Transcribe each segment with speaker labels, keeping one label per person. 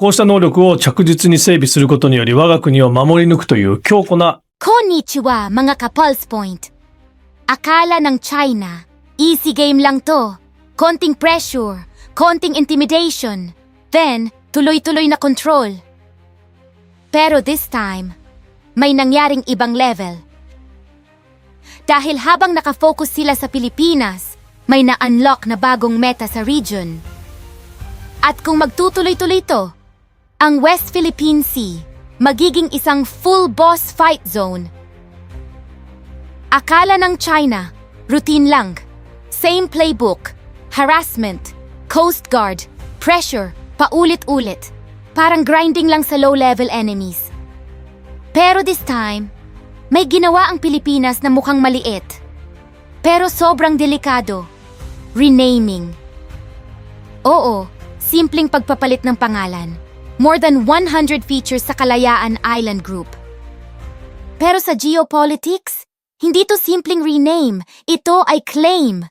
Speaker 1: こうした能力を着実に整備することにより我が国を守り抜くという強固な
Speaker 2: Konnichiwa, mga ka-Pulse Point. Akala ng China, easy game lang to. Konting pressure, konting intimidation, then tuloy-tuloy na control. Pero this time, may nangyaring ibang level. Dahil habang nakafocus sila sa Pilipinas, may na-unlock na bagong meta sa region. At kung magtutuloy-tuloy to, ang West Philippine Sea magiging isang full boss fight zone. Akala ng China, routine lang. Same playbook, harassment, coast guard, pressure, paulit-ulit. Parang grinding lang sa low-level enemies. Pero this time, may ginawa ang Pilipinas na mukhang maliit. Pero sobrang delikado. Renaming. Oo, simpleng pagpapalit ng pangalan. More than 100 features sa Kalayaan Island Group. Pero sa geopolitics, hindi to simpleng rename, ito ay claim.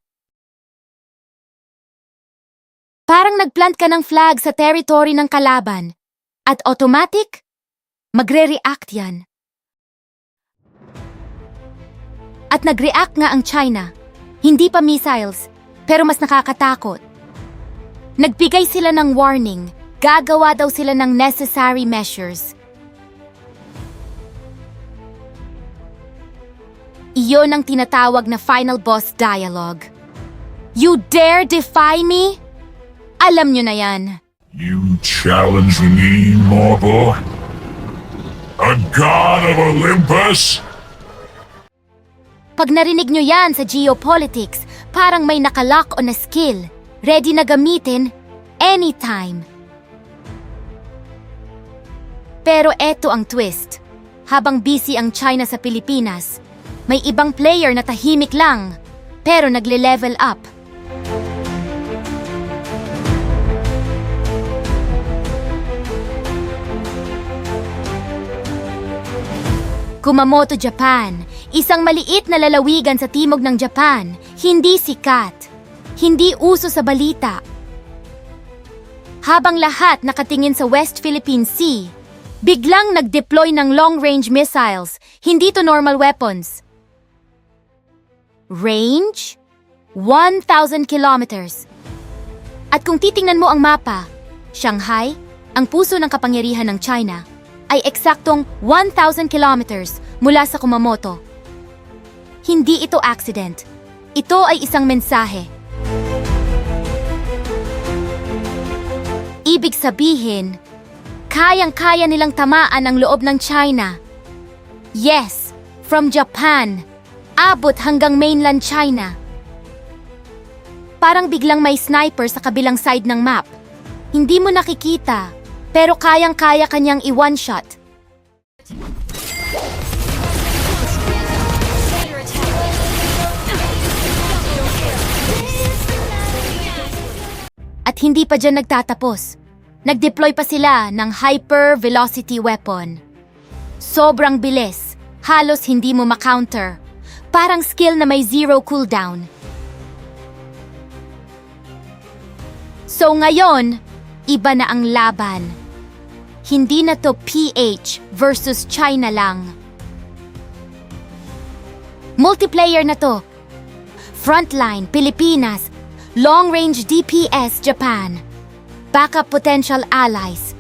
Speaker 2: Parang nagplant ka ng flag sa territory ng kalaban, at automatic, magre-react yan. At nag-react nga ang China, hindi pa missiles, pero mas nakakatakot. Nagbigay sila ng warning, gagawa daw sila ng necessary measures. Iyon ang tinatawag na final boss dialogue. You dare defy me? Alam nyo na yan.
Speaker 3: You challenge me, mortal? A god of Olympus?
Speaker 2: Pag narinig nyo yan sa geopolitics, parang may nakalock on a skill, ready na gamitin anytime. Pero eto ang twist. Habang busy ang China sa Pilipinas, may ibang player na tahimik lang, pero nagle-level up. Kumamoto, Japan. Isang maliit na lalawigan sa timog ng Japan. Hindi sikat. Hindi uso sa balita. Habang lahat nakatingin sa West Philippine Sea, biglang nag-deploy ng long-range missiles. Hindi to normal weapons. Range? 1,000 kilometers. At kung titingnan mo ang mapa, Shanghai, ang puso ng kapangyarihan ng China, ay eksaktong 1,000 kilometers mula sa Kumamoto. Hindi ito accident. Ito ay isang mensahe. Ibig sabihin, kayang-kaya nilang tamaan ang loob ng China. Yes, from Japan, abot hanggang mainland China. Parang biglang may sniper sa kabilang side ng map. Hindi mo nakikita, pero kayang-kaya kanyang i-one shot. At hindi pa dyan nagtatapos. Nag-deploy pa sila ng hyper-velocity weapon. Sobrang bilis, halos hindi mo ma-counter. Parang skill na may zero cooldown. So ngayon, iba na ang laban. Hindi na to PH versus China lang. Multiplayer na to. Frontline, Pilipinas. Long-range DPS, Japan. Backup potential allies.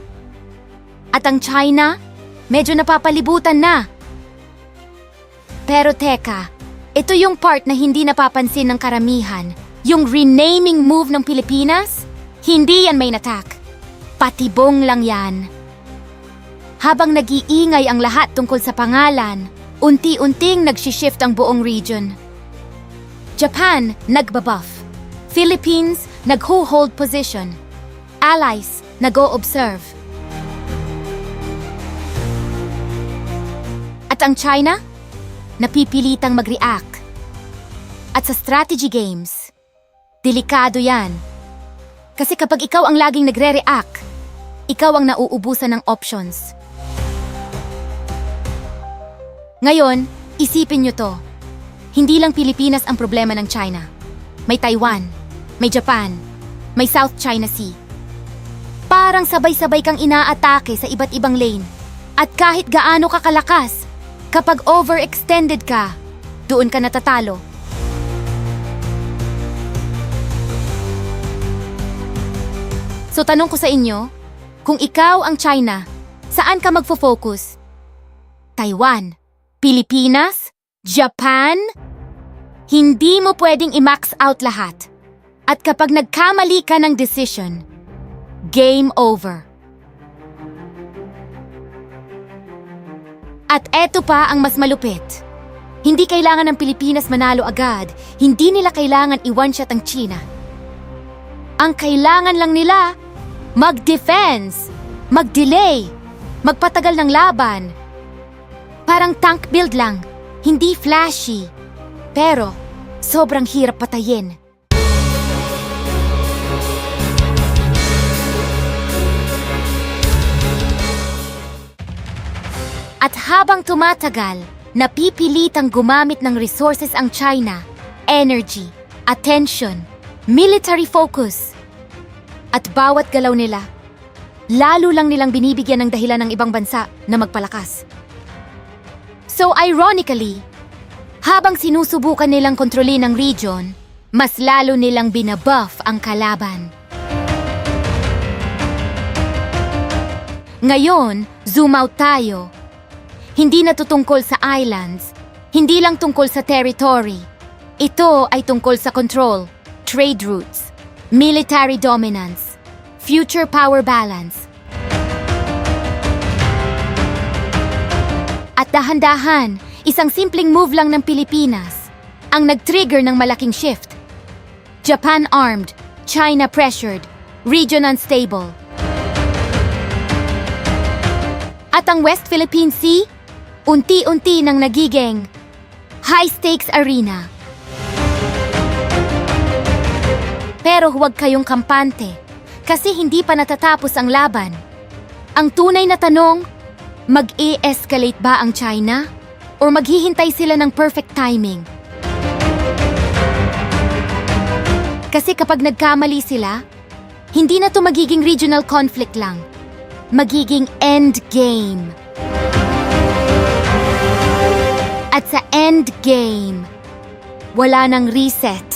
Speaker 2: At ang China, medyo napapalibutan na. Pero teka, ito yung part na hindi napapansin ng karamihan. Yung renaming move ng Pilipinas, hindi yan main attack. Patibong lang yan. Habang nag-iingay ang lahat tungkol sa pangalan, unti-unting nag-shift ang buong region. Japan, nagbabuff. Philippines, nag-hold position. Allies, nag-o-observe. At ang China, napipilitang mag-react. At sa strategy games, delikado yan. Kasi kapag ikaw ang laging nagre-react, ikaw ang nauubusan ng options. Ngayon, isipin nyo to. Hindi lang Pilipinas ang problema ng China. May Taiwan, may Japan, may South China Sea. Parang sabay-sabay kang inaatake sa iba't ibang lane. At kahit gaano ka kalakas, kapag overextended ka, doon ka natatalo. So tanong ko sa inyo, kung ikaw ang China, saan ka magfo-focus? Taiwan? Pilipinas? Japan? Hindi mo pwedeng i-max out lahat. At kapag nagkamali ka ng decision, game over. At eto pa ang mas malupit. Hindi kailangan ng Pilipinas manalo agad, hindi nila kailangan i-one-shot ang China. Ang kailangan lang nila, mag-defense, mag-delay, magpatagal ng laban. Parang tank build lang, hindi flashy, pero sobrang hirap patayin. At habang tumatagal, napipilitang gumamit ng resources ang China, energy, attention, military focus. At bawat galaw nila, lalo lang nilang binibigyan ng dahilan ng ibang bansa na magpalakas. So ironically, habang sinusubukan nilang kontrolin ang region, mas lalo nilang binabuff ang kalaban. Ngayon, zoom out tayo. Hindi na to tungkol sa islands, hindi lang tungkol sa territory. Ito ay tungkol sa control, trade routes, military dominance, future power balance. At dahan-dahan, isang simpleng move lang ng Pilipinas ang nag-trigger ng malaking shift. Japan armed, China pressured, region unstable. At ang West Philippine Sea, unti-unti nang nagiging high-stakes arena. Pero huwag kayong kampante kasi hindi pa natatapos ang laban. Ang tunay na tanong, mag-e-escalate ba ang China? O maghihintay sila ng perfect timing? Kasi kapag nagkamali sila, hindi na to magiging regional conflict lang. Magiging endgame. At sa endgame, wala nang reset.